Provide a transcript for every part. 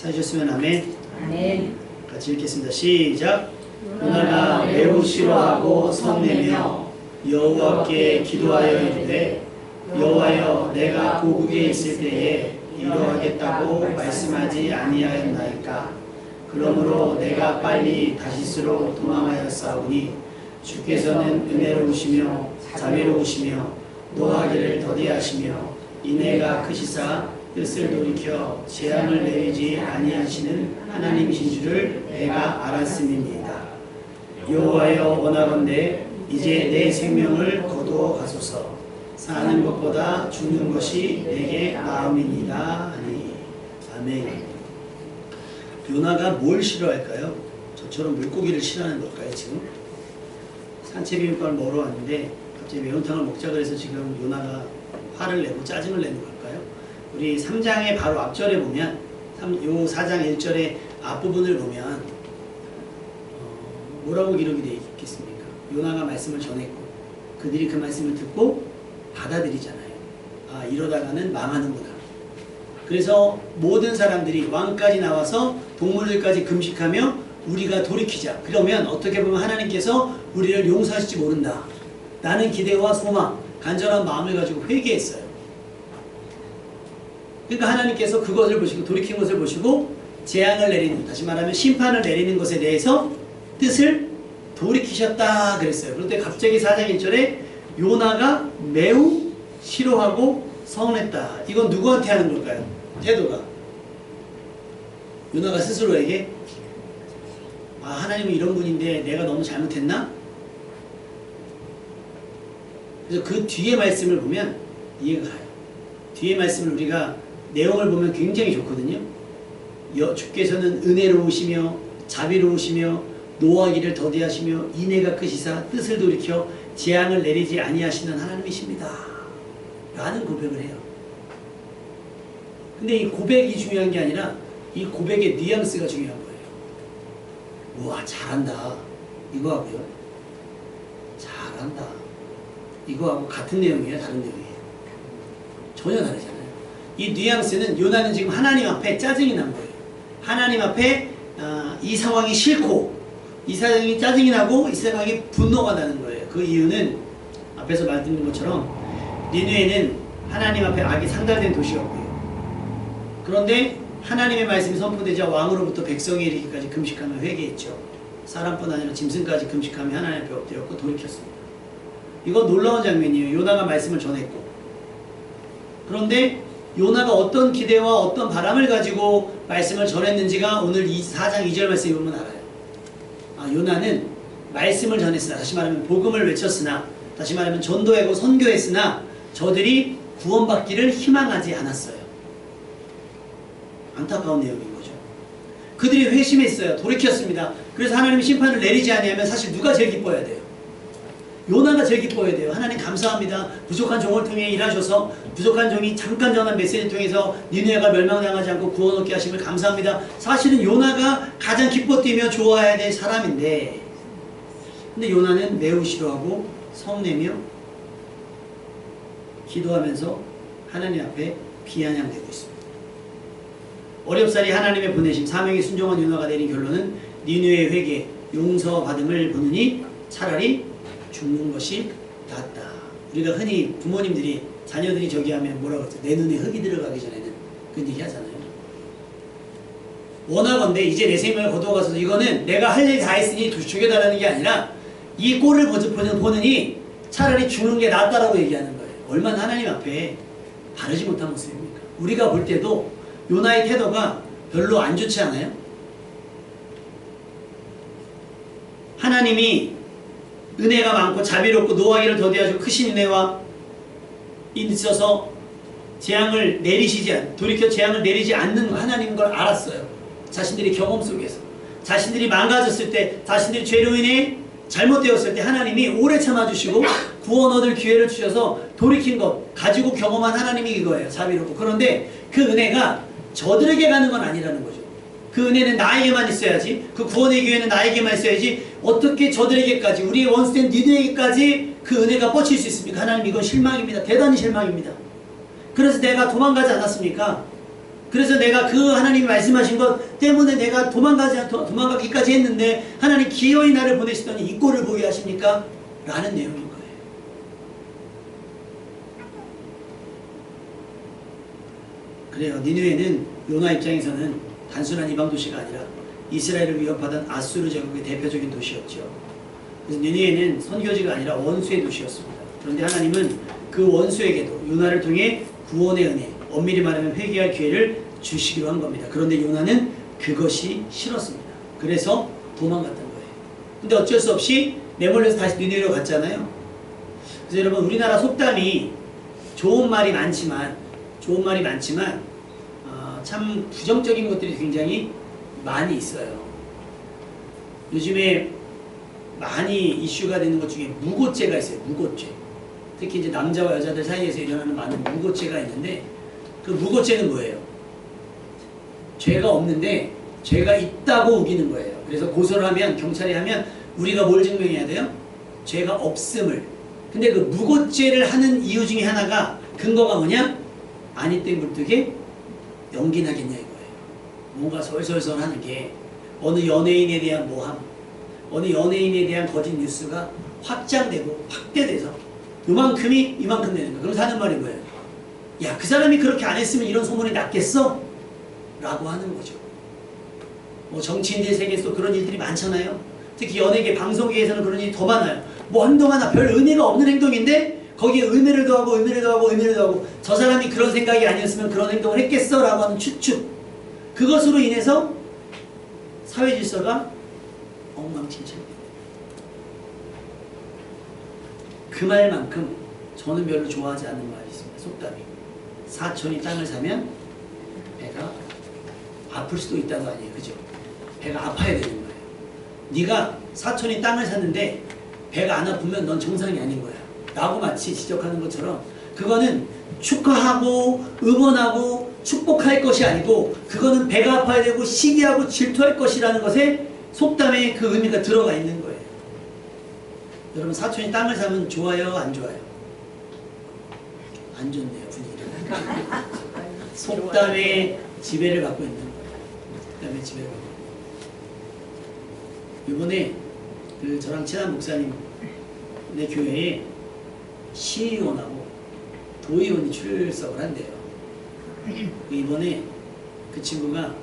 찾으셨으면 아멘. 아멘. 같이 읽겠습니다. 시작. 요나가 매우 싫어하고 성내며 여호와께 기도하여 이르되 여호와여 내가 고국에 있을 때에 이러하겠다고 말씀하지 아니하였나이까. 그러므로 내가 빨리 다시스로 도망하였사오니 주께서는 은혜로우시며 자비로우시며 노하기를 더디하시며 인애가 크시사 뜻을 돌이켜 재앙을 내리지 아니하시는 하나님이신 줄을 내가 알았음입니다. 여호와여 원하건대 이제 내 생명을 거두어 가소서. 사는 것보다 죽는 것이 내게 나음이니이다 하니. 아멘. 요나가 뭘 싫어할까요? 저처럼 물고기를 싫어하는 걸까요? 지금 산채비빔밥을 먹으러 왔는데 갑자기 매운탕을 먹자 그래서 지금 요나가 화를 내고 짜증을 내는 걸까요? 우리 3장의 바로 앞절에 보면 요 4장 1절의 앞부분을 보면 뭐라고 기록이 되어 있겠습니까? 요나가 말씀을 전했고 그들이 그 말씀을 듣고 받아들이잖아요. 아, 이러다가는 망하는구나. 그래서 모든 사람들이 왕까지 나와서 동물들까지 금식하며 우리가 돌이키자. 그러면 어떻게 보면 하나님께서 우리를 용서하실지 모른다. 라는 기대와 소망, 간절한 마음을 가지고 회개했어요. 그러니까 하나님께서 그것을 보시고 돌이킨 것을 보시고 재앙을 내리는, 다시 말하면 심판을 내리는 것에 대해서 뜻을 돌이키셨다 그랬어요. 그런데 갑자기 4장 1절에 요나가 매우 싫어하고 서운했다. 이건 누구한테 하는 걸까요? 태도가. 요나가 스스로에게 아, 하나님은 이런 분인데 내가 너무 잘못했나? 그래서 그 뒤에 말씀을 보면 이해가 가요. 뒤에 말씀을 우리가 내용을 보면 굉장히 좋거든요. 주께서는 은혜로우시며 자비로우시며 노하기를 더디하시며 인애가 크시사 뜻을 돌이켜 재앙을 내리지 아니하시는 하나님이십니다. 라는 고백을 해요. 근데 이 고백이 중요한 게 아니라 이 고백의 뉘앙스가 중요한 거예요. 우와 잘한다 이거 하고요. 잘한다 이거하고 같은 내용이에요? 다른 내용이에요? 전혀 다르잖아요. 이 뉘앙스는 요나는 지금 하나님 앞에 짜증이 난 거예요. 하나님 앞에 이 상황이 싫고 이 상황이 짜증이 나고 이 상황이 분노가 나는 거예요. 그 이유는 앞에서 말씀드린 것처럼 니느웨는 하나님 앞에 악이 상달된 도시였고요. 그런데 하나님의 말씀이 선포되자 왕으로부터 백성에 이르기까지 금식하며 회개했죠. 사람뿐 아니라 짐승까지 금식하며 하나님 앞에 엎드렸고 돌이켰습니다. 이거 놀라운 장면이에요. 요나가 말씀을 전했고. 그런데 요나가 어떤 기대와 어떤 바람을 가지고 말씀을 전했는지가 오늘 이 4장 2절 말씀에 보면 알아요. 아, 요나는 말씀을 전했으나, 다시 말하면 복음을 외쳤으나, 다시 말하면 전도하고 선교했으나 저들이 구원받기를 희망하지 않았어요. 안타까운 내용인 거죠. 그들이 회심했어요. 돌이켰습니다. 그래서 하나님이 심판을 내리지 아니하면 사실 누가 제일 기뻐해야 돼요? 요나가 제일 기뻐해야 돼요. 하나님 감사합니다. 부족한 종을 통해 일하셔서 부족한 종이 잠깐 전한 메시지를 통해서 니느웨가 멸망당하지 않고 구원 얻게 하심을 감사합니다. 사실은 요나가 가장 기뻐뛰며 좋아해야 될 사람인데, 근데 요나는 매우 싫어하고 성내며 기도하면서 하나님 앞에 비아냥대고 있습니다. 어렵사리 하나님의 보내심, 사명에 순종한 요나가 내린 결론은 니느웨의 회개, 용서받음을 보느니 차라리 죽는 것이 낫다. 우리가 흔히 부모님들이 자녀들이 저기 하면 뭐라고 하죠? 내 눈에 흙이 들어가기 전에는 그런 얘기 하잖아요. 원하건대 이제 내 생명을 거두어가서 이거는 내가 할 일 다 했으니 죽여달라는 게 아니라 이 꼴을 보느니 차라리 죽는 게 낫다라고 얘기하는 거예요. 얼마나 하나님 앞에 바르지 못한 모습입니까? 우리가 볼 때도 요나의 태도가 별로 안 좋지 않아요? 하나님이 은혜가 많고 자비롭고 노하기를 더디하시고 크신 은혜와 있어서 재앙을 내리시지 돌이켜 재앙을 내리지 않는 하나님인 걸 알았어요. 자신들이 경험 속에서 자신들이 망가졌을 때, 자신들이 죄로 인해 잘못되었을 때 하나님이 오래 참아주시고 구원 얻을 기회를 주셔서 돌이킨 것 가지고 경험한 하나님이 이거예요. 자비롭고. 그런데 그 은혜가 저들에게 가는 건 아니라는 거죠. 그 은혜는 나에게만 있어야지, 그 구원의 기회는 나에게만 있어야지, 어떻게 저들에게까지, 우리의 원수된 니느웨에게까지 그 은혜가 뻗칠 수 있습니까? 하나님, 이건 실망입니다. 대단히 실망입니다. 그래서 내가 도망가지 않았습니까? 그래서 내가 그 하나님이 말씀하신 것 때문에 내가 도망가기까지 했는데 하나님 기어이 나를 보내시더니 이 꼴을 보게 하십니까? 라는 내용인 거예요. 그래요. 니느웨는 요나 입장에서는 단순한 이방 도시가 아니라 이스라엘을 위협하던 아수르 제국의 대표적인 도시였죠. 그래서 니느웨는 선교지가 아니라 원수의 도시였습니다. 그런데 하나님은 그 원수에게도 요나를 통해 구원의 은혜, 엄밀히 말하면 회개할 기회를 주시기로 한 겁니다. 그런데 요나는 그것이 싫었습니다. 그래서 도망갔던 거예요. 근데 어쩔 수 없이 내몰려서 다시 니느웨로 갔잖아요. 그래서 여러분, 우리나라 속담이 좋은 말이 많지만 참 부정적인 것들이 굉장히 많이 있어요. 요즘에 많이 이슈가 되는 것 중에 무고죄가 있어요. 무고죄. 특히 이제 남자와 여자들 사이에서 일어나는 많은 무고죄가 있는데, 그 무고죄는 뭐예요? 죄가 없는데 죄가 있다고 우기는 거예요. 그래서 고소를 하면, 경찰이 하면 우리가 뭘 증명해야 돼요? 죄가 없음을. 근데 그 무고죄를 하는 이유 중에 하나가, 근거가 뭐냐? 아니 때 물뜨게 연기나겠냐 이거예요. 뭔가 솔솔솔 하는 게, 어느 연예인에 대한 모함, 어느 연예인에 대한 거짓 뉴스가 확장되고 확대돼서 요만큼이 이만큼 되는 거예요. 그러면서 하는 말이 뭐예요? 야, 그 사람이 그렇게 안 했으면 이런 소문이 났겠어? 라고 하는 거죠. 뭐 정치인들 세계에서도 그런 일들이 많잖아요. 특히 연예계, 방송계에서는 그런 일이 더 많아요. 뭐 한동안 별 의미가 없는 행동인데 거기에 의미를 더하고 의미를 더하고 의미를 더하고, 저 사람이 그런 생각이 아니었으면 그런 행동을 했겠어? 라고 하는 추측. 그것으로 인해서 사회 질서가 엉망진창입니다. 그 말만큼 저는 별로 좋아하지 않는 말이 있습니다. 속담이. 사촌이 땅을 사면 배가 아플 수도 있다도 아니에요. 그죠? 배가 아파야 되는 거예요. 네가 사촌이 땅을 샀는데 배가 안 아프면 넌 정상이 아닌 거야 라고 마치 지적하는 것처럼, 그거는 축하하고 응원하고 축복할 것이 아니고, 그거는 배가 아파야 되고 시기하고 질투할 것이라는 것에 속담에 그 의미가 들어가 있는 거예요. 여러분, 사촌이 땅을 사면 좋아요? 안 좋아요? 안 좋네요, 분위기가. 속담의 지배를 받고 있는 거예요. 속담의 지배를 받고 있는 거예요. 이번에 그 저랑 친한 목사님 내 교회에 시의원하고 도의원이 출석을 한대요. 이번에 그 친구가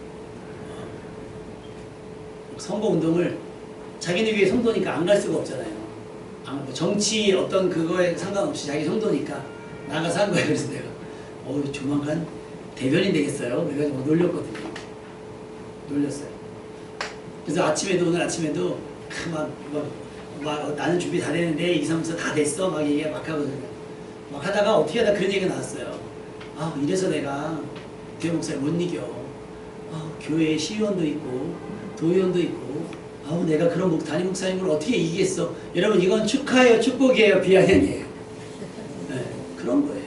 선거운동을, 자기네 교회 성도니까 안 갈 수가 없잖아요. 정치 어떤 그거에 상관없이 자기 성도니까 나가서 한 거예요. 그래서 내가 조만간 대변인 되겠어요. 그래가지고 놀렸거든요. 놀렸어요. 그래서 오늘 아침에도 나는 준비 다 됐는데 2, 3, 4 다 됐어? 막 얘기 막 하거든요. 막 하다가 어떻게 하다 그런 얘기가 나왔어요. 이래서 내가 교회 목사를 못 이겨. 교회에 시의원도 있고 도의원도 있고, 내가 그런 담임 목사님을 어떻게 이기겠어? 여러분, 이건 축하예요? 축복이에요? 비아냥이에요? 네, 그런 거예요.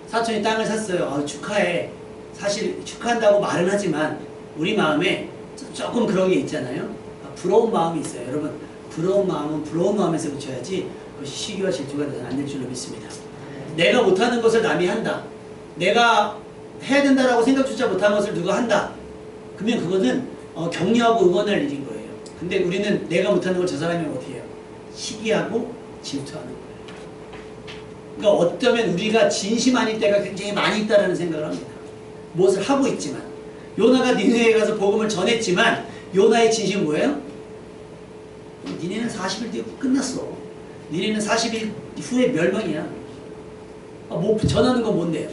사촌이 땅을 샀어요. 축하해. 사실 축하한다고 말은 하지만 우리 마음에 조금 그런 게 있잖아요. 부러운 마음이 있어요. 여러분, 부러운 마음은 부러운 마음에서 붙여야지 그것이 시기와 질투가 되서는 안 될 줄로 믿습니다. 내가 못하는 것을 남이 한다. 내가 해야 된다라고 생각조차 못하는 것을 누가 한다. 그러면 그것은 격려하고 응원할 일인 거예요. 근데 우리는 내가 못하는 걸 저 사람이 어떻게 해요? 시기하고 질투하는 거예요. 그러니까 어쩌면 우리가 진심 아닐 때가 굉장히 많이 있다는 생각을 합니다. 무엇을 하고 있지만, 요나가 니느웨에 가서 복음을 전했지만 요나의 진심은 뭐예요? 니네는 40일 뒤에 끝났어. 니네는 40일 후에 멸망이야. 뭐 전하는 건 뭔데요?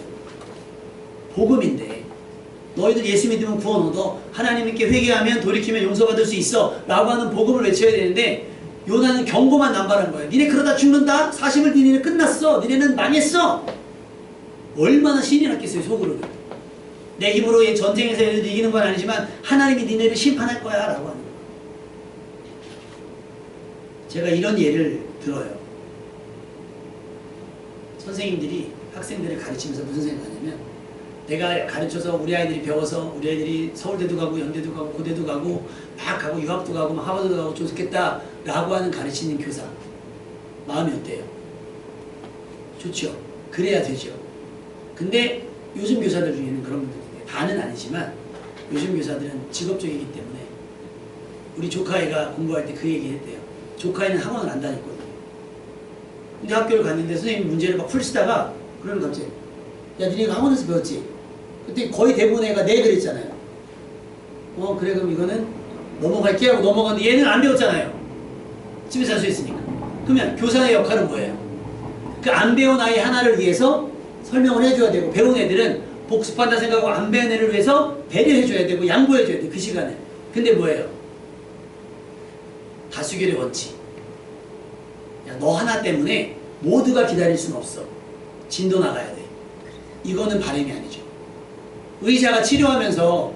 복음인데, 너희들 예수 믿으면 구원 얻어, 하나님께 회개하면 돌이키면 용서받을 수 있어 라고 하는 복음을 외쳐야 되는데, 요나는 경고만 남발한 거예요. 니네 그러다 죽는다? 40일 뒤에 니네 끝났어. 니네는 망했어. 얼마나 신이 났겠어요, 속으로는. 내 힘으로 전쟁에서 얘네들 이기는 건 아니지만 하나님이 니네를 심판할 거야 라고 하는 거예요. 제가 이런 예를 들어요. 선생님들이 학생들을 가르치면서 무슨 생각하냐면, 내가 가르쳐서 우리 아이들이 배워서 우리 아이들이 서울대도 가고 연대도 가고 고대도 가고 막 가고 유학도 가고 막 하버드도 가고 좋겠다 라고 하는 가르치는 교사 마음이 어때요? 좋죠. 그래야 되죠. 근데 요즘 교사들 중에는 그런 분들 다는 아니지만 요즘 교사들은 직업적이기 때문에 우리 조카애가 공부할 때 그 얘기 했대요. 조카애는 학원을 안 다녔거든요. 근데 학교를 갔는데 선생님이 문제를 막 풀시다가 그러는 갑자기 야 니네가 학원에서 배웠지? 그때 거의 대부분 애가 네 그랬잖아요. 그래 그럼 이거는 넘어갈게 하고 넘어갔는데 얘는 안 배웠잖아요. 집에서 할 수 있으니까. 그러면 교사의 역할은 뭐예요? 그 안 배운 아이 하나를 위해서 설명을 해줘야 되고 배운 애들은 복습한다 생각하고 안 배운 애를 위해서 배려해줘야 되고 양보해줘야 돼 그 시간에. 근데 뭐예요? 다수결의 원칙. 야, 너 하나 때문에 모두가 기다릴 수는 없어. 진도 나가야 돼. 이거는 바람이 아니죠. 의사가 치료하면서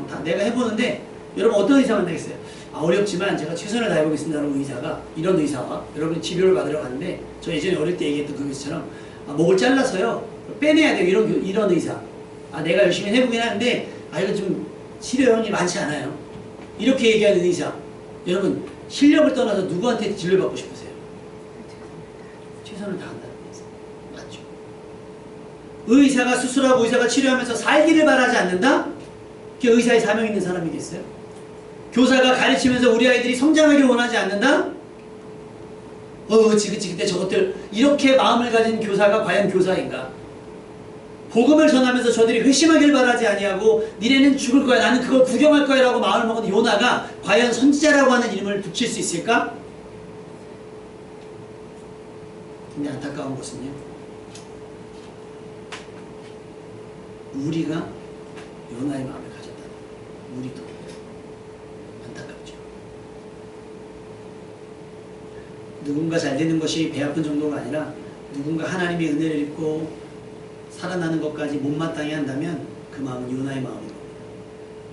다 내가 해보는데 여러분 어떤 의사 만나겠어요? 어렵지만 제가 최선을 다해보겠습니다라는 의사가 이런 의사와 여러분이 치료를 받으러 갔는데 저 예전에 어릴 때 얘기했던 그 의사처럼 목을 잘라서요 빼내야 돼요 이런 의사. 내가 열심히 해보긴 하는데 이거 좀 치료형이 많지 않아요. 이렇게 얘기하는 의사. 여러분 실력을 떠나서 누구한테 진료받고 싶으세요? 최선을 다한다는 거죠. 맞죠? 의사가 수술하고 의사가 치료하면서 살기를 바라지 않는다? 그게 의사의 사명 있는 사람이겠어요? 교사가 가르치면서 우리 아이들이 성장하기를 원하지 않는다? 그치 근데 저것들 이렇게 마음을 가진 교사가 과연 교사인가? 복음을 전하면서 저들이 회심하길 바라지 아니하고 니네는 죽을 거야 나는 그걸 구경할 거야 라고 마음을 먹은 요나가 과연 선지자라고 하는 이름을 붙일 수 있을까? 근데 안타까운 것은요 우리가 요나의 마음을 가졌다. 우리도 안타깝죠. 누군가 잘 되는 것이 배 아픈 정도가 아니라 누군가 하나님의 은혜를 입고 살아나는 것까지 못마땅히 한다면 그 마음은 요나의 마음인 겁니다.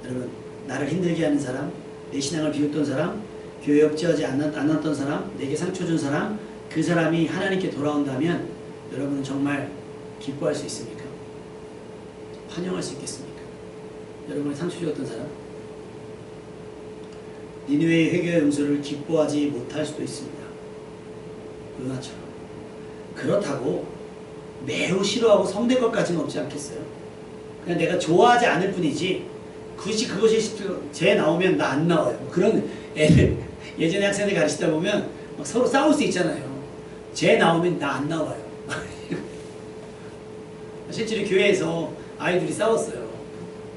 여러분 나를 힘들게 하는 사람, 내 신앙을 비웃던 사람, 교회 옆지하지 않았던 사람, 내게 상처 준 사람, 그 사람이 하나님께 돌아온다면 여러분은 정말 기뻐할 수 있습니까? 환영할 수 있겠습니까? 여러분의 상처 주었던 사람? 니느웨의 회개의 용서를 기뻐하지 못할 수도 있습니다. 요나처럼. 그렇다고 매우 싫어하고 성될 것까지는 없지 않겠어요? 그냥 내가 좋아하지 않을 뿐이지 그것이 제 나오면 나 안 나와요. 그런 애들 예전에 학생들 가르치다 보면 막 서로 싸울 수 있잖아요. 제 나오면 나 안 나와요. 실제로 교회에서 아이들이 싸웠어요.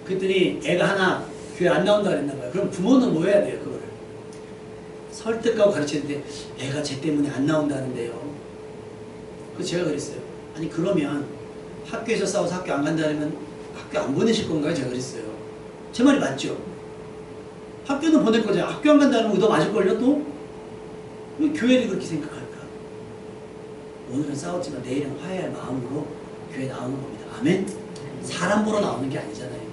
그랬더니 애가 하나 교회 안 나온다 그랬나 봐요. 그럼 부모는 뭐 해야 돼요? 그거를 설득하고 가르치는데 애가 쟤 때문에 안 나온다는데요. 그래서 제가 그랬어요. 아니 그러면 학교에서 싸워서 학교 안 간다면 학교 안 보내실 건가요? 제가 그랬어요. 제 말이 맞죠? 학교는 보낼 거잖아요. 학교 안 간다는 거 너 맞을걸요 또? 왜 교회를 그렇게 생각할까? 오늘은 싸웠지만 내일은 화해할 마음으로 교회 나오는 겁니다. 아멘? 사람 보러 나오는 게 아니잖아요.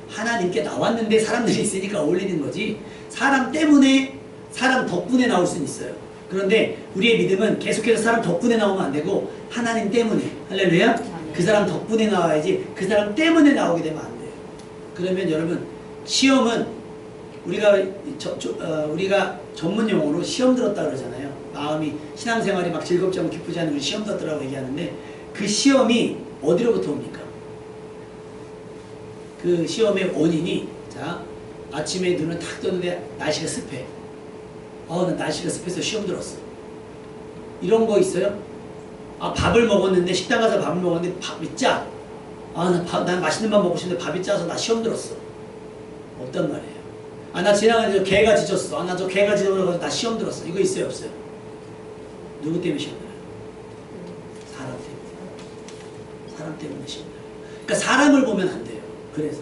하나님께 나왔는데 사람들이 있으니까 어울리는 거지 사람 때문에 사람 덕분에 나올 수는 있어요. 그런데 우리의 믿음은 계속해서 사람 덕분에 나오면 안 되고 하나님 때문에 할렐루야? 그 사람 덕분에 나와야지 그 사람 때문에 나오게 되면 안 돼요. 그러면 여러분 시험은 우리가 전문 용어로 시험 들었다 그러잖아요. 마음이 신앙생활이 막 즐겁지 않고 기쁘지 않은 걸 시험 들었다고 얘기하는데 그 시험이 어디로부터 옵니까? 그 시험의 원인이 자 아침에 눈을 탁 떴는데 날씨가 습해. 나 날씨가 습해서 시험 들었어. 이런 거 있어요? 밥을 먹었는데 식당 가서 밥을 먹었는데 밥이 짜. 난 맛있는 밥 먹고 싶은데 밥이 짜서 나 시험 들었어. 없단 말이에요. 나 지나가면서 개가 짖었어. 나 저 개가 짖어서 나 시험 들었어. 이거 있어요 없어요? 누구 때문에 시험 들어요? 사람 때문에. 사람 때문에 시험 들어요. 그러니까 사람을 보면 안 돼요. 그래서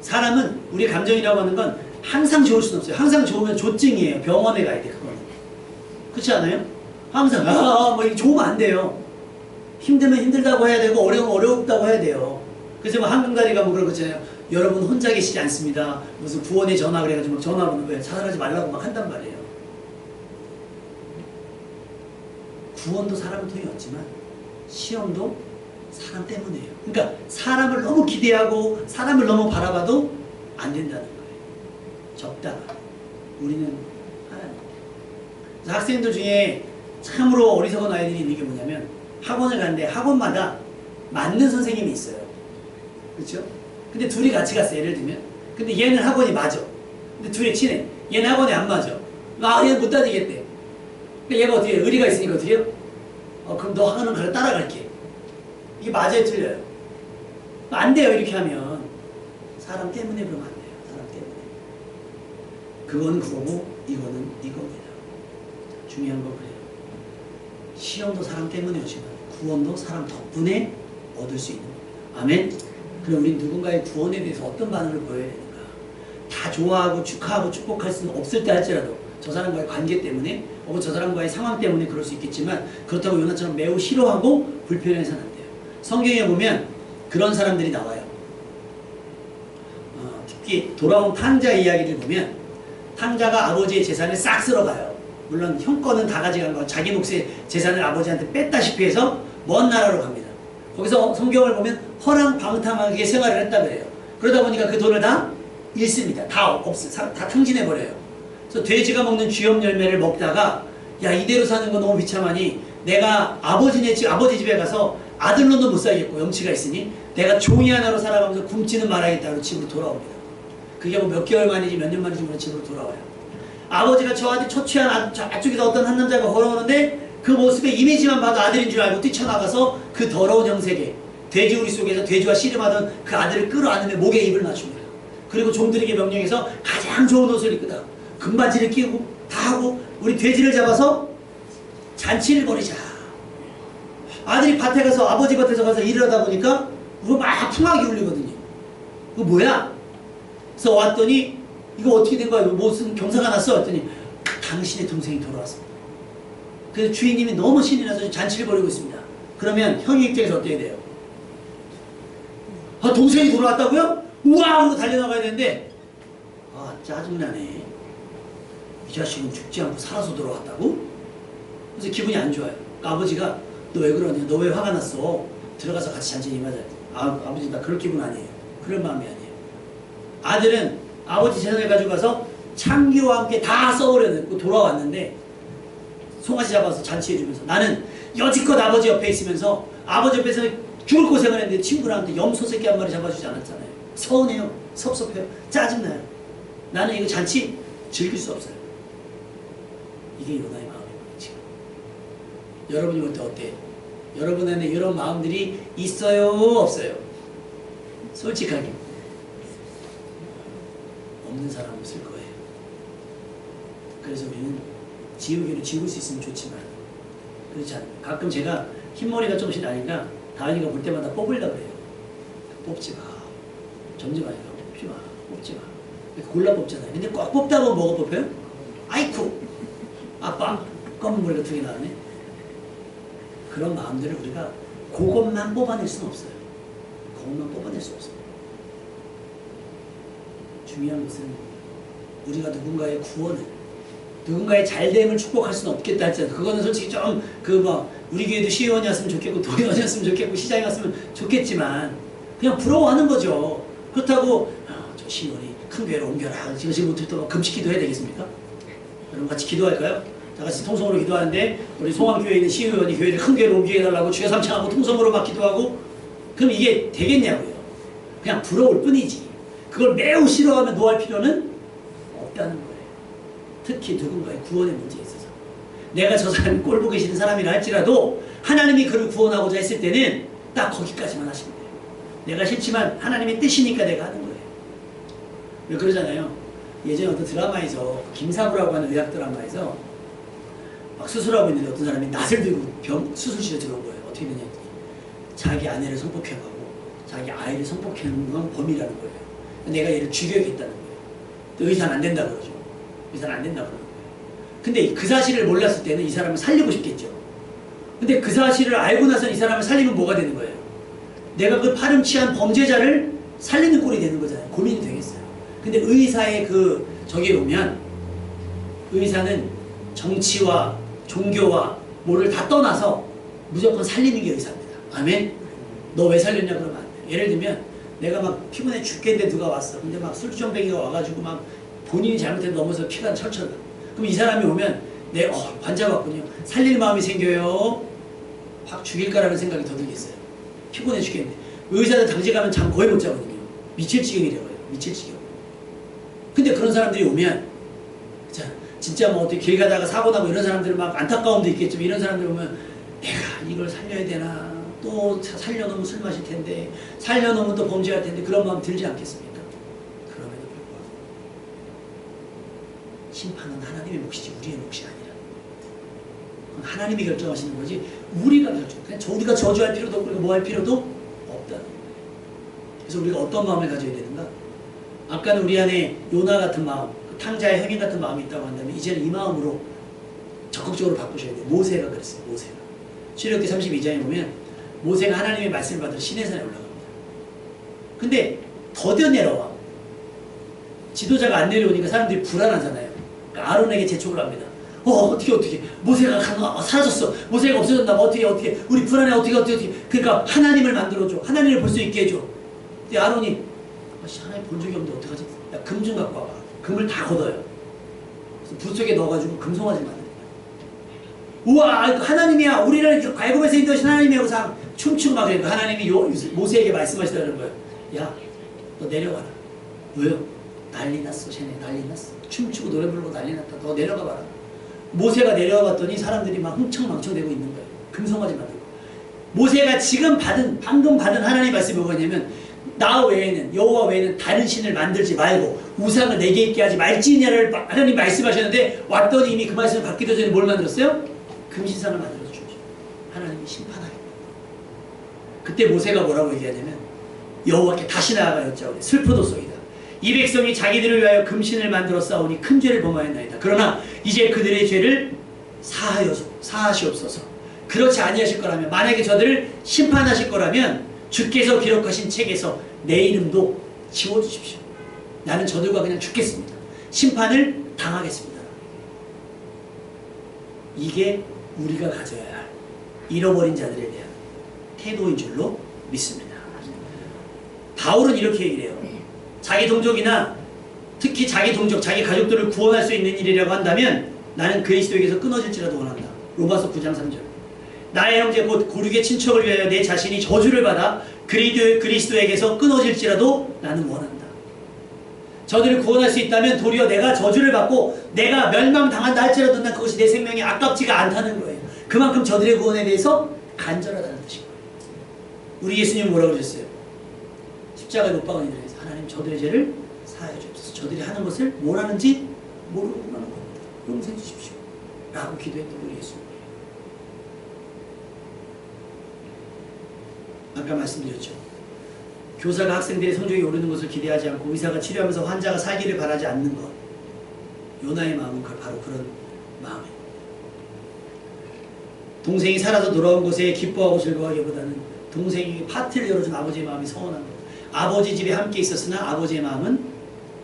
사람은 우리 감정이라고 하는 건 항상 좋을 수는 없어요. 항상 좋으면 조증이에요. 병원에 가야 돼 그거는. 그렇지 않아요? 항상 뭐 이게 좋으면 안 돼요. 힘들면 힘들다고 해야 되고 어려우면 어렵다고 해야 돼요. 그래서 뭐 한강다리가 뭐 그런 거 있잖아요. 여러분 혼자 계시지 않습니다. 무슨 구원에 전화 그래가지고 막 전화번호 왜 차단하지 말라고 막 한단 말이에요. 구원도 사람을 통해 왔지만 시험도 사람 때문이에요. 그러니까 사람을 너무 기대하고 사람을 너무 바라봐도 안 된다는 거예요. 적당하. 우리는 하나님. 학생들 중에 참으로 어리석은 아이들이 있는 게 뭐냐면 학원을 가는데 학원마다 맞는 선생님이 있어요. 그렇죠? 근데 둘이 같이 갔어, 예를 들면. 근데 얘는 학원이 맞아. 근데 둘이 친해. 얘는 학원이 안 맞아. 아, 얘는 못 다니겠대. 그러니까 얘가 어떻게 해? 의리가 있으니까 어떻게 해요? 그럼 너 하는 걸 따라갈게. 이게 맞아요, 틀려요? 안 돼요, 이렇게 하면. 사람 때문에 그러면 안 돼요. 사람 때문에. 그거는 그거고, 이거는 이겁니다. 중요한 건 그래요. 시험도 사람 때문에 오지만 구원도 사람 덕분에 얻을 수 있는 겁니다. 아멘? 그럼 우리 누군가의 구원에 대해서 어떤 반응을 보여야 되는가? 다 좋아하고 축하하고 축복할 수는 없을 때 할지라도 저 사람과의 관계 때문에 혹은 저 사람과의 상황 때문에 그럴 수 있겠지만 그렇다고 요나처럼 매우 싫어하고 불편해서는 안 돼요. 성경에 보면 그런 사람들이 나와요. 특히 돌아온 탕자 이야기를 보면 탕자가 아버지의 재산을 싹 쓸어가요. 물론 형권은 다 가져간 거 자기 몫의 재산을 아버지한테 뺐다시피 해서 먼 나라로 갑니다. 거기서 성경을 보면 허랑방탕하게 생활을 했다 그래요. 그러다 보니까 그 돈을 다 잃습니다. 다 탕진해버려요. 그래서 돼지가 먹는 쥐염 열매를 먹다가 야 이대로 사는 거 너무 비참하니 내가 아버지 집에 가서 아들로도 못 살겠고 염치가 있으니 내가 종이 하나로 살아가면서 굶지는 말아야겠다고 집으로 돌아옵니다. 그게 뭐 몇 개월 만이지 몇 년 만이지 집으로 돌아와요. 아버지가 저 아들 초취한 앞쪽에서 어떤 한 남자가 걸어오는데 그 모습에 이미지만 봐도 아들인 줄 알고 뛰쳐나가서 그 더러운 형세계 돼지우리 속에서 돼지와 씨름하던 그 아들을 끌어안으며 목에 입을 맞춥니다. 그리고 종들에게 명령해서 가장 좋은 옷을 입고다 금바지를 끼고 다 하고 우리 돼지를 잡아서 잔치를 벌이자. 아들이 밭에 가서 아버지 밭에서 가서 일을 하다 보니까 그거 막 풍악이 울리거든요. 그거 뭐야? 그래서 왔더니 이거 어떻게 된 거야? 무슨 경사가 났어? 했더니 당신의 동생이 돌아왔습니다. 그래서 주인님이 너무 신이 나서 잔치를 벌이고 있습니다. 그러면 형의 입장에서 어떻게 돼요? 아, 동생이 돌아왔다고요? 우와! 하고 달려나가야 되는데 아, 짜증나네. 이 자식은 죽지 않고 살아서 돌아왔다고? 그래서 기분이 안 좋아요. 그러니까 아버지가 너 왜 그러냐? 너 왜 화가 났어? 들어가서 같이 잔치에 임하자. 아버지 나 그럴 기분 아니에요. 그런 마음이 아니에요. 아들은 아버지 재산을 가지고 가서 창기와 함께 다 써버려놓고 돌아왔는데 송아지 잡아서 잔치해주면서 나는 여지껏 아버지 옆에 있으면서 아버지 옆에서 죽을 고생을 했는데 친구랑한테 염소 새끼 한 마리 잡아주지 않았잖아요. 서운해요. 섭섭해요. 짜증나요. 나는 이거 잔치 즐길 수 없어요. 이게 요나의 마음이에요. 지금. 여러분이 볼 때 어때요? 여러분 안에 이런 마음들이 있어요? 없어요? 솔직하게. 없는 사람 없을 거예요. 그래서 우리는 지우개로 지울 수 있으면 좋지만 그렇지 않아요. 가끔 제가 흰머리가 조금씩 나니까 다은이가 볼 때마다 뽑으려고 해요. 뽑지 마. 점점 하니까 뽑지 마. 뽑지 마. 이렇게 골라 뽑잖아요. 근데 꽉 뽑다 보면 뭐가 뽑혀요? 아이쿠! 아빠! 검은 머리가 2개 나오네. 그런 마음들을 우리가 그것만 뽑아낼 수는 없어요. 그것만 뽑아낼 수 없어요. 중요한 것은 우리가 누군가의 구원을 누군가의 잘됨을 축복할 수는 없겠다 했잖아요. 그거는 솔직히 좀 우리 교회도 시의원이었으면 좋겠고 도의원이었으면 좋겠고 시장이었으면 좋겠지만 그냥 부러워하는 거죠. 그렇다고 저 시의원이 큰 교회로 옮겨라. 지금부터 금식 기도해야 되겠습니까? 여러분 같이 기도할까요? 다 같이 통성으로 기도하는데 우리 송암교회에 있는 시의원이 교회를 큰 교회로 옮겨달라고 주여 삼창하고 통성으로 막 기도하고 그럼 이게 되겠냐고요. 그냥 부러울 뿐이지. 그걸 매우 싫어하면 노할 필요는 없다는 거예요. 특히 누군가의 구원의 문제에 있어서. 내가 저 사람이 꼴 보기 싫은 사람이라 할지라도 하나님이 그를 구원하고자 했을 때는 딱 거기까지만 하시면 돼요. 내가 싫지만 하나님의 뜻이니까 내가 하는 거예요. 왜 그러잖아요. 예전에 어떤 드라마에서 김사부라고 하는 의학 드라마에서 막 수술하고 있는데 어떤 사람이 낫을 들고 수술실에 들어온 거예요. 어떻게 되냐 했더니 자기 아내를 성폭행하고 자기 아이를 성폭행한 건 범이라는 거예요. 내가 얘를 죽여야겠다는 거예요. 또 의사는 안 된다 그러죠. 의사는 안 된다 그러는 거예요. 근데 그 사실을 몰랐을 때는 이 사람을 살리고 싶겠죠. 근데 그 사실을 알고 나서 이 사람을 살리면 뭐가 되는 거예요? 내가 그 파렴치한 범죄자를 살리는 꼴이 되는 거잖아요. 고민이 되겠어요. 근데 의사의 저기에 보면 의사는 정치와 종교와 뭐를 다 떠나서 무조건 살리는 게 의사입니다. 아멘? 너 왜 살렸냐 그러면 안 돼요. 예를 들면 내가 막 피곤해 죽겠는데 누가 왔어. 근데 막 술주정뱅이가 와가지고 막 본인이 잘못해서 넘어서 피가 철철 나. 그럼 이 사람이 오면 환자가 왔군요. 살릴 마음이 생겨요. 확 죽일까라는 생각이 더 들겠어요. 피곤해 죽겠는데. 의사들 당직 가면 잠 거의 못 자거든요. 미칠 지경이 되어요. 미칠 지경. 근데 그런 사람들이 오면 자, 진짜 뭐 어떻게 길 가다가 사고 나고 이런 사람들 막 안타까움도 있겠지만 이런 사람들 오면 내가 이걸 살려야 되나 또 살려놓으면 술 마실 텐데 살려놓으면 또 범죄할 텐데 그런 마음 들지 않겠습니까? 그럼에도 불구하고 심판은 하나님의 몫이지 우리의 몫이 아니라 하나님이 결정하시는 거지 우리가 우리가 저주할 필요도 없고 우리가 뭐 할 필요도 없다. 그래서 우리가 어떤 마음을 가져야 되는가? 아까는 우리 안에 요나 같은 마음, 탕자의 행인 같은 마음이 있다고 한다면 이제는 이 마음으로 적극적으로 바꾸셔야 돼요. 모세가 그랬어요. 모세가. 출애굽기 32장에 보면 모세가 하나님의 말씀을 받으러 시내산에 올라갑니다. 근데 더뎌 내려와. 지도자가 안 내려오니까 사람들이 불안하잖아요. 그러니까 아론에게 재촉을 합니다. 어떻게 모세가 사라졌어. 모세가 없어졌나 봐. 어떻게 우리 불안해. 어떻게 그러니까 하나님을 만들어줘. 하나님을 볼 수 있게 해줘. 근데 아론이 하나님 본 적이 없는데 어떡하지? 야, 금 좀 갖고 와봐. 금을 다 걷어요. 그래서 붓 속에 넣어가지고 금송아지 만드는 거야. 우와 하나님이야. 우리를 애굽에서 인도하신 하나님이라고 춤추고 막 그러니까 하나님이 모세에게 말씀하시더라는 거예요. 야 너 내려가라. 왜요? 난리 났어. 쟤네 난리 났어. 춤추고 노래 부르고 난리 났다. 너 내려가 봐라. 모세가 내려와 봤더니 사람들이 막 흥청망청대고 있는 거예요. 금송아지 만들고. 모세가 방금 받은 하나님의 말씀이 뭐냐면 나 외에는 여호와 외에는 다른 신을 만들지 말고 우상을 내게 있게 하지 말지냐를 하나님 말씀하셨는데 왔더니 이미 그 말씀을 받기도 전에 뭘 만들었어요? 금신상을 만들어서 주죠. 하나님이 심판하겠다. 그때 모세가 뭐라고 얘기하냐면 여호와께 다시 나아가 여짜오니 슬프도소이다. 이 백성이 자기들을 위하여 금신을 만들어 싸우니 큰 죄를 범하였나이다. 그러나 이제 그들의 죄를 사하시옵소서. 그렇지 아니하실 거라면 만약에 저들을 심판하실 거라면 주께서 기록하신 책에서 내 이름도 지워주십시오. 나는 저들과 그냥 죽겠습니다. 심판을 당하겠습니다. 이게 우리가 가져야 할 잃어버린 자들에 대한 태도인 줄로 믿습니다. 바울은 이렇게 얘기를 해요. 자기 동족이나 특히 자기 동족, 자기 가족들을 구원할 수 있는 일이라고 한다면 나는 그리스도에게서 끊어질지라도 원한다. 로마서 9장 3절. 나의 형제 곧 고륙의 친척을 위하여 내 자신이 저주를 받아 그리스도에게서 끊어질지라도 나는 원한다. 저들을 구원할 수 있다면 도리어 내가 저주를 받고 내가 멸망당한다 할지라도 난 그것이 내 생명이 아깝지가 않다는 거예요. 그만큼 저들의 구원에 대해서 간절하다는 뜻인 거예요. 우리 예수님은 뭐라고 그러셨어요? 십자가에 못 박은 이들에서 하나님 저들의 죄를 사하여 주옵소서. 저들이 하는 것을 뭘 하는지 모르고 하는 겁니다. 용서해 주십시오. 라고 기도했던 우리 예수님. 아까 말씀드렸죠. 교사가 학생들의 성적이 오르는 것을 기대하지 않고 의사가 치료하면서 환자가 살기를 바라지 않는 것. 요나의 마음은 바로 그런 마음이에요. 동생이 살아서 돌아온 것에 기뻐하고 즐거워하기보다는 동생이 파티를 열어준 아버지의 마음이 서운한 것. 아버지 집에 함께 있었으나 아버지의 마음은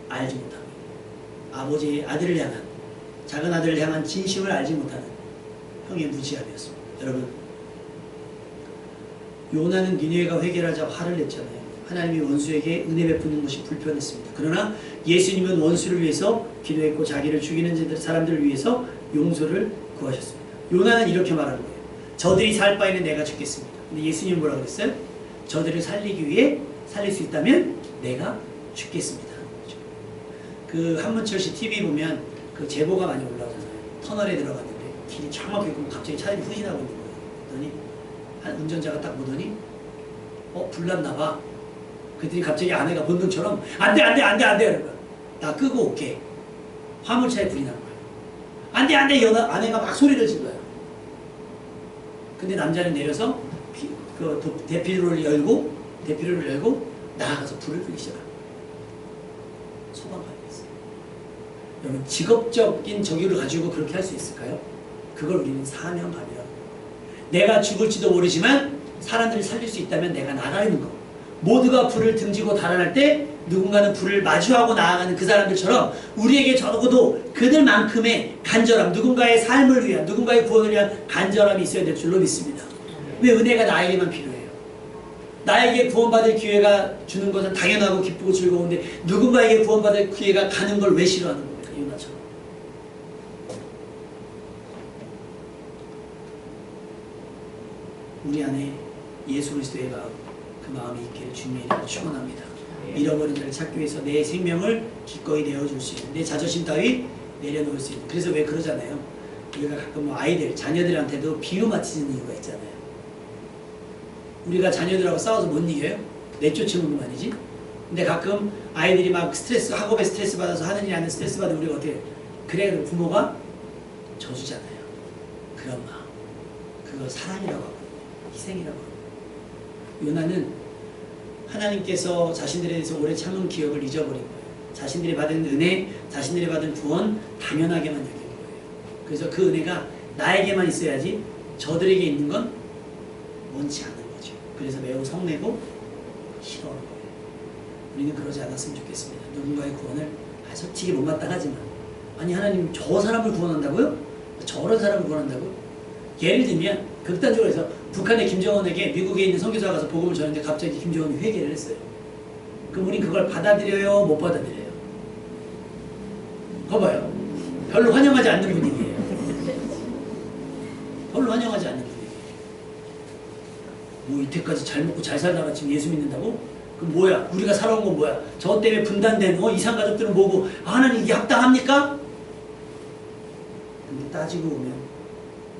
알지 못합니다. 아버지의 아들을 향한, 작은 아들을 향한 진심을 알지 못하는 형의 무지함이었습니다. 여러분, 요나는 니느웨가 회개하자 화를 냈잖아요. 하나님이 원수에게 은혜 베푸는 것이 불편했습니다. 그러나 예수님은 원수를 위해서 기도했고 자기를 죽이는 사람들을 위해서 용서를 구하셨습니다. 요나는 이렇게 말하는 거예요. 저들이 살 바에는 내가 죽겠습니다. 근데 예수님은 뭐라고 했어요? 저들을 살리기 위해 살릴 수 있다면 내가 죽겠습니다. 그 한문철 씨 TV 보면 그 제보가 많이 올라오잖아요. 터널에 들어갔는데 길이 쫙 막혀있고 갑자기 차들이 후진하고 있는 거예요. 그랬더니 한 운전자가 딱 보더니 불났나봐. 그랬더니 갑자기 아내가 본능처럼 안돼 이러는 거야. 나 끄고 올게. 화물차에 불이 난 거야. 안돼 아내가 막 소리를 질러요. 근데 남자는 내려서 대피로를 열고 나아가서 불을 끄기 시작합니다. 소방관이었어요. 여러분, 직업적인 저기를 가지고 그렇게 할 수 있을까요? 그걸 우리는 사명감이라고. 내가 죽을지도 모르지만 사람들을 살릴 수 있다면 내가 나가는 거. 모두가 불을 등지고 달아날 때 누군가는 불을 마주하고 나아가는 그 사람들처럼 우리에게 적어도 그들만큼의 간절함, 누군가의 삶을 위한, 누군가의 구원을 위한 간절함이 있어야 될 줄로 믿습니다. 왜 은혜가 나에게만 필요해요? 나에게 구원받을 기회가 주는 것은 당연하고 기쁘고 즐거운데 누군가에게 구원받을 기회가 가는 걸 왜 싫어하는 겁니까? 요나처럼. 우리 안에 예수 그리스도의 마음, 그 마음이 있기를 주님의 이름으로 축원합니다. 잃어버린 자를 찾기 위해서 내 생명을 기꺼이 내어줄 수 있는, 내 자존심 따위 내려놓을 수 있는. 그래서 왜 그러잖아요. 우리가 가끔 뭐 아이들, 자녀들한테도 비유 맞히는 이유가 있잖아요. 우리가 자녀들하고 싸워서 못 이겨요? 내쫓으면 그만이지. 근데 가끔 아이들이 막 스트레스, 학업에 스트레스 받아서 하는 일 하는 스트레스 받으면 우리가 어떻게 해요? 그래, 부모가 져주잖아요. 그런 마음. 그걸 사랑이라고 하고 희생이라고 하고. 요나는 하나님께서 자신들에 대해서 오래 참은 기억을 잊어버린 거예요. 자신들이 받은 은혜, 자신들이 받은 구원 당연하게만 여긴 거예요. 그래서 그 은혜가 나에게만 있어야지 저들에게 있는 건 원치 않은 거죠. 그래서 매우 성내고 싫어하는 거예요. 우리는 그러지 않았으면 좋겠습니다. 누군가의 구원을 솔직히 못마땅하지만, 아니 하나님 저 사람을 구원한다고요? 저런 사람을 구원한다고요? 예를 들면 극단적으로 해서 북한의 김정은에게 미국에 있는 선교사가 가서 복음을 전했는데 갑자기 김정은이 회개를 했어요. 그럼 우린 그걸 받아들여요? 못 받아들여요? 그거 봐요. 별로 환영하지 않는 분위기예요. 별로 환영하지 않는 분위기. 뭐 이때까지 잘 먹고 잘 살다가 지금 예수 믿는다고? 그럼 뭐야? 우리가 살아온 건 뭐야? 저 때문에 분단된 이산가족들은 뭐고, 하나님 이게 합당합니까? 근데 따지고 보면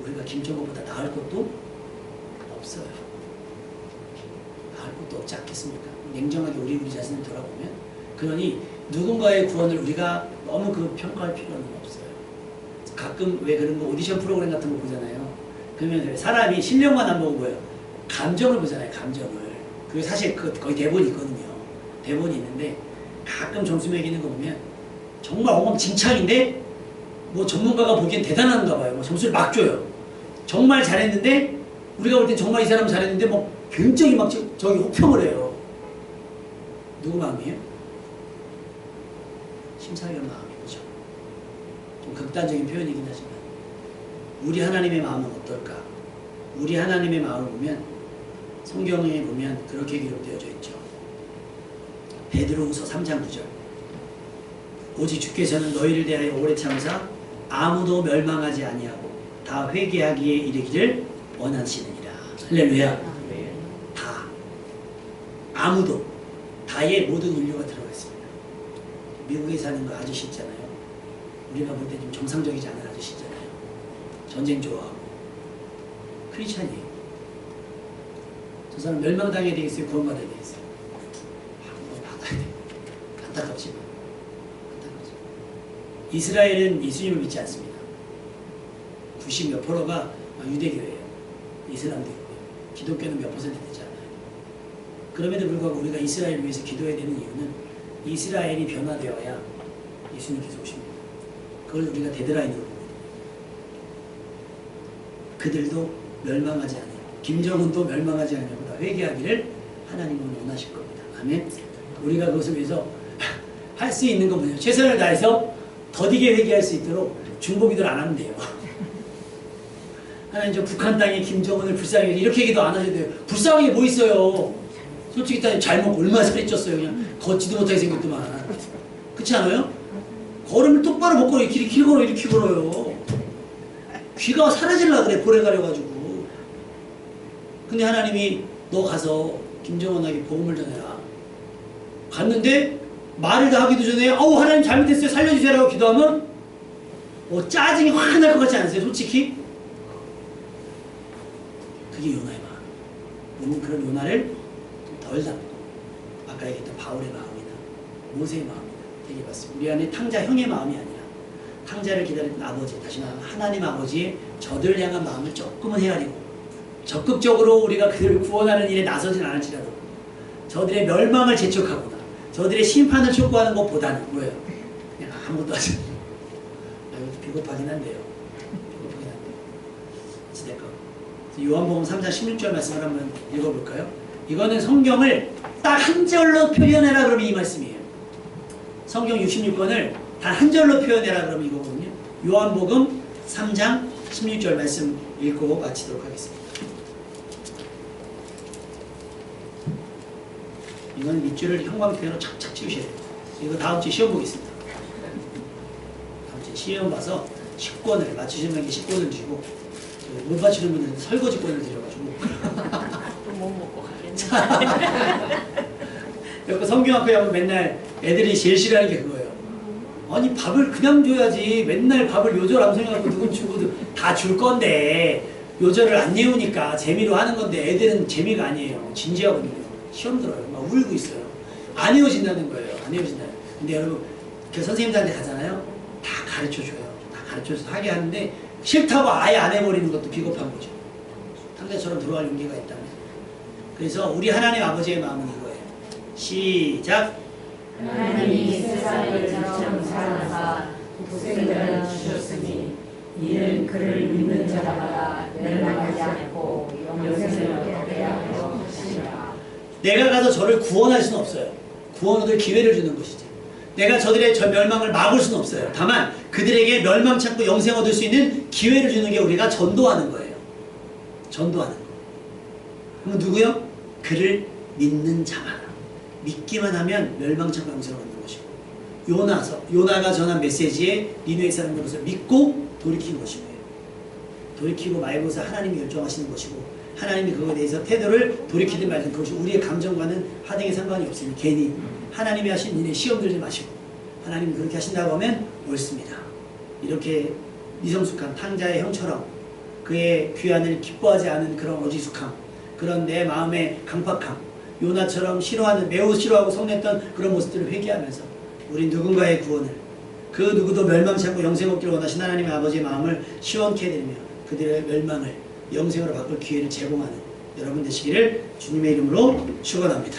우리가 김정은보다 나을 것도 없어요. 나을 것도 없지 않겠습니까? 냉정하게 우리 자신을 돌아보면. 그러니 누군가의 구원을 우리가 너무 그 평가할 필요는 없어요. 가끔 왜 그런 거 오디션 프로그램 같은 거 보잖아요. 그러면 사람이 실력만 안 보고 뭐예요? 감정을 보잖아요. 감정을. 그 사실 거의 대본이 있거든요. 대본이 있는데 가끔 점수 매기는 거 보면 정말 엉망진창인데 뭐 전문가가 보기엔 대단한가 봐요. 뭐 점수를 막 줘요. 정말 잘했는데 우리가 볼 땐 정말 이 사람 잘했는데 뭐 굉장히 막 저기 혹평을 해요. 누구 마음이에요? 심사위원 마음이죠. 좀 극단적인 표현이긴 하지만 우리 하나님의 마음은 어떨까? 우리 하나님의 마음을 보면 성경에 보면 그렇게 기록되어져 있죠. 베드로후서 3장 9절. 오직 주께서는 너희를 대하여 오래 참으사 아무도 멸망하지 아니하고 다 회개하기에 이르기를 원하시느니라. 할렐루야. 다. 아무도. 다의 모든 인류가 들어가 있습니다. 미국에 사는 그 아저씨 있잖아요. 우리가 볼 때 좀 정상적이지 않은 아저씨 있잖아요. 전쟁 좋아하고. 크리스찬이에요. 저 사람 멸망당해야 되겠어요? 구원받아야 되겠어요? 받아야 돼요. 안타깝지만. 이스라엘은 예수님을 믿지 않습니다. 90몇 %가 유대교예요. 이슬람도 있고요. 기독교는 몇 % 되지 않아요. 그럼에도 불구하고 우리가 이스라엘을 위해서 기도해야 되는 이유는 이스라엘이 변화되어야 예수님께서 오십니다. 그걸 우리가 데드라인으로 봅니다. 그들도 멸망하지 않아요. 김정은도 멸망하지 않냐고 다 회개하기를 하나님은 원하실 겁니다. 아멘. 우리가 그것을 위해서 할 수 있는 건 뭐냐면 최선을 다해서 더디게 회개할 수 있도록 중보기도를 안 하면 돼요. 하나님 저 북한 땅에 김정은을 불쌍히 이렇게 얘기도 안 하셔도 돼요. 불쌍한 게 뭐 있어요. 솔직히 따지면 잘 먹고 얼마나 살이 쪘어요. 그냥 걷지도 못하게 생겼더만. 그렇지 않아요? 걸음을 똑바로 못 걸어요. 길 걸어 이렇게 걸어요. 귀가 사라질라 그래. 볼에 가려가지고. 근데 하나님이 너 가서 김정은에게 복음을 전해라. 갔는데 말을 다 하기도 전에 하나님 잘못했어요. 살려주세요라고 기도하면 짜증이 확 날 것 같지 않으세요? 솔직히? 그게 요나의 마음. 우리는 그런 요나를 덜 담고 아까 얘기했던 바울의 마음이나 모세의 마음이나 되게 봤습니다. 우리 안에 탕자 형의 마음이 아니라 탕자를 기다리는 아버지, 다시 말하면 하나님 아버지의 저들을 향한 마음을 조금은 헤아리고 적극적으로 우리가 그들을 구원하는 일에 나서진 않을지라도 저들의 멸망을 재촉하거나 저들의 심판을 촉구하는 것보다는 뭐예요? 그냥 아무것도 하지 않아요. 이것도 비겁하긴 한데요. 비겁하긴 한데요. 어찌됐건 요한복음 3장 16절 말씀을 한번 읽어볼까요? 이거는 성경을 딱 한 절로 표현해라 그러면 이 말씀이에요. 성경 66권을 단 한 절로 표현해라 그러면 이거거든요. 요한복음 3장 16절 말씀 읽고 마치도록 하겠습니다. 이건 밑줄을 형광펜으로 착착 치우셔야 돼요. 이거 다음 주에 시험 보겠습니다. 다음 주에 시험 봐서 10권을 맞추시는 분에게 10권을 주고 못 맞추는 분들은 설거지권을 드려가지고 또 못 먹고 가겠네. 그래서 성경학교에 하면 맨날 애들이 제일 싫어하는 게 그거예요. 아니 밥을 그냥 줘야지 맨날 밥을 요절 암송해갖고 누군 주고 다 줄 건데 요절을 안 내우니까 재미로 하는 건데 애들은 재미가 아니에요. 진지하거든요. 시험 들어요. 막 울고 있어요. 안 외워진다는 거예요. 안 외워진다. 근데 여러분 그 선생님들한테 가잖아요. 다 가르쳐줘요. 다 가르쳐줘서 하게 하는데 싫다고 아예 안 해버리는 것도 비겁한 거죠. 탕자처럼 들어갈 용기가 있다면. 그래서 우리 하나님 아버지의 마음은 이거예요. 시작. 하나님이 세상을 처음 사랑하사 독생자를 주셨으니 이는 그를 믿는 자마다 멸망하지 않고 영생을 얻게 하려 하시니라. 내가 가서 저를 구원할 수는 없어요. 구원 얻을 기회를 주는 것이죠. 내가 저들의 저 멸망을 막을 수는 없어요. 다만 그들에게 멸망치 않고 영생 얻을 수 있는 기회를 주는 게 우리가 전도하는 거예요. 전도하는 거. 그럼 누구요? 그를 믿는 자마다. 믿기만 하면 멸망치 않고 영생을 얻는 것이고, 요나가 전한 메시지에 니느웨 사람들 것을 믿고 돌이킨 것이고요. 돌이키고 말고서 하나님이 결정하시는 것이고, 하나님이 그거에 대해서 태도를 돌이키든 말든 그것이 우리의 감정과는 하등의 상관이 없으니 괜히 하나님이 하신 일에 시험 들지 마시고 하나님이 그렇게 하신다고 하면 옳습니다. 이렇게 미성숙한 탕자의 형처럼 그의 귀환을 기뻐하지 않은 그런 어리숙함, 그런 내 마음의 강팍함, 요나처럼 싫어하는, 매우 싫어하고 성냈던 그런 모습들을 회개하면서 우리 누군가의 구원을, 그 누구도 멸망치 않고 영생 얻기를 원하신 하나님의 아버지의 마음을 시원케 해드리며 그들의 멸망을 영생으로 바꿀 기회를 제공하는 여러분 되시기를 주님의 이름으로 축원합니다.